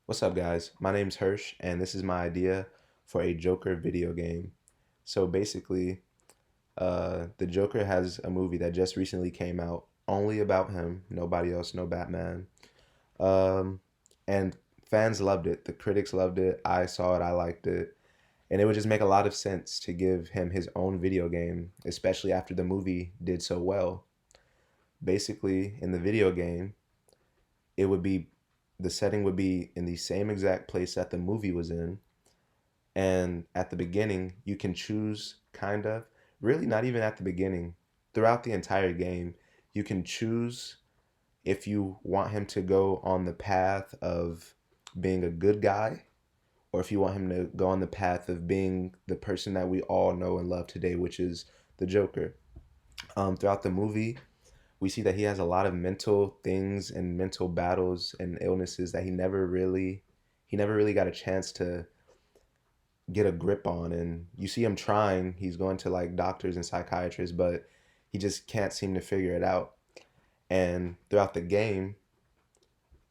What's up, guys? My name's Hirsch, and this is my idea for a Joker video game. So basically, the Joker has a movie that just recently came out, only about him, nobody else, no Batman. Um, and fans loved it. The critics loved it. I saw it. I liked it. And it would just make a lot of sense to give him his own video game, especially after the movie did so well. Basically, in the video game, it would be the setting would be in the same exact place that the movie was in. And at the beginning, you can choose kind of, really not even at the beginning, throughout the entire game, you can choose if you want him to go on the path of being a good guy or if you want him to go on the path of being the person that we all know and love today, which is the Joker. Throughout the movie, we see that he has a lot of mental things and mental battles and illnesses that he never really got a chance to get a grip on, and you see him trying. He's going to like doctors and psychiatrists, but he just can't seem to figure it out. And throughout the game,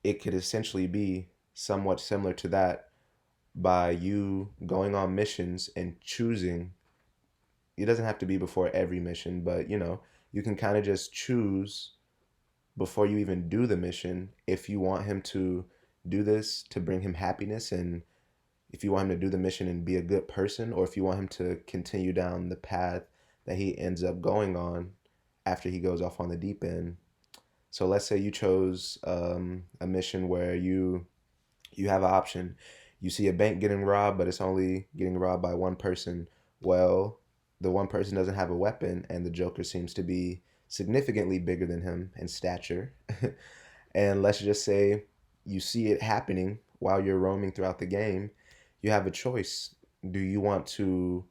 it could essentially be somewhat similar to that by you going on missions and choosing. It doesn't have to be before every mission, but you can kind of just choose before you even do the mission if you want him to do this to bring him happiness, and if you want him to do the mission and be a good person, or if you want him to continue down the path that he ends up going on after he goes off on the deep end. So let's say you chose a mission where you have an option. You see a bank getting robbed, but it's only getting robbed by one person. Well, the one person doesn't have a weapon, and the Joker seems to be significantly bigger than him in stature. And let's just say you see it happening while you're roaming throughout the game. You have a choice. Do you want to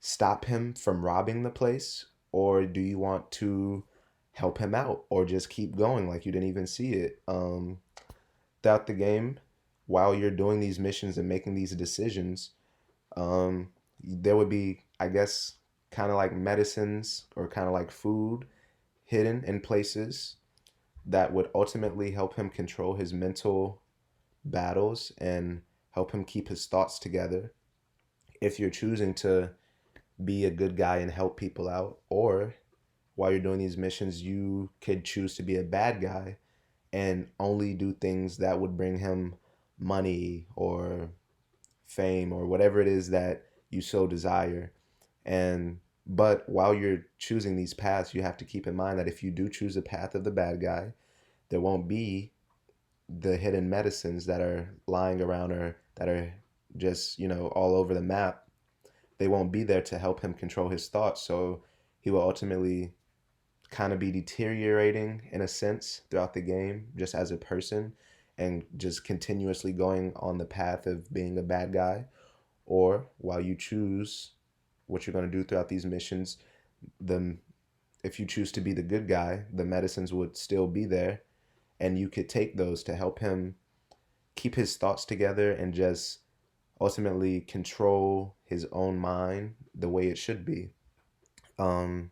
stop him from robbing the place, or do you want to help him out, or just keep going like you didn't even see it? Throughout the game, while you're doing these missions and making these decisions, there would be, I guess, kind of like medicines or kind of like food hidden in places that would ultimately help him control his mental battles and help him keep his thoughts together. If you're choosing to be a good guy and help people out, or while you're doing these missions, you could choose to be a bad guy and only do things that would bring him money or fame or whatever it is that you so desire. And but while you're choosing these paths, you have to keep in mind that if you do choose the path of the bad guy, there won't be the hidden medicines that are lying around or that are just, all over the map. They won't be there to help him control his thoughts. So he will ultimately kind of be deteriorating in a sense throughout the game just as a person and just continuously going on the path of being a bad guy. Or while you choose what you're going to do throughout these missions, the if you choose to be the good guy, the medicines would still be there, and you could take those to help him keep his thoughts together and just ultimately control his own mind the way it should be. Um,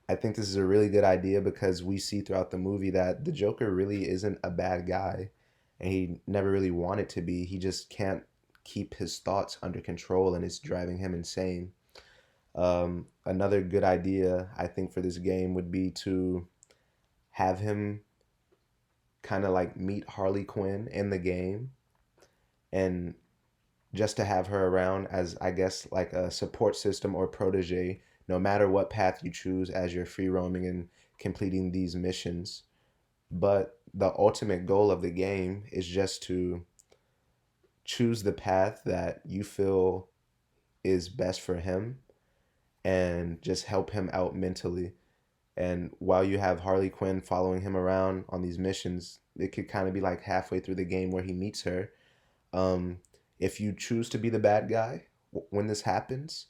I think this is a really good idea because we see throughout the movie that the Joker really isn't a bad guy, and he never really wanted to be. He just can't keep his thoughts under control, and it's driving him insane. Another good idea, I think, for this game would be to have him kind of like meet Harley Quinn in the game, and just to have her around as, I guess, like a support system or protege, no matter what path you choose as you're free roaming and completing these missions. But the ultimate goal of the game is just to choose the path that you feel is best for him and just help him out mentally. And while you have Harley Quinn following him around on these missions, it could kind of be like halfway through the game where he meets her. Um, if you choose to be the bad guy when this happens,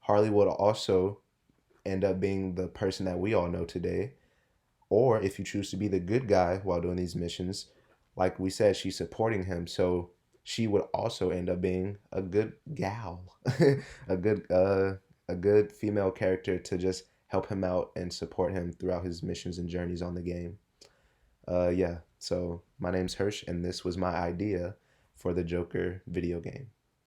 Harley would also end up being the person that we all know today. Or if you choose to be the good guy while doing these missions, like we said, she's supporting him. So she would also end up being a good gal, a good a good female character to just help him out and support him throughout his missions and journeys on the game. Yeah, so my name's Hirsch, and this was my idea for the Joker video game.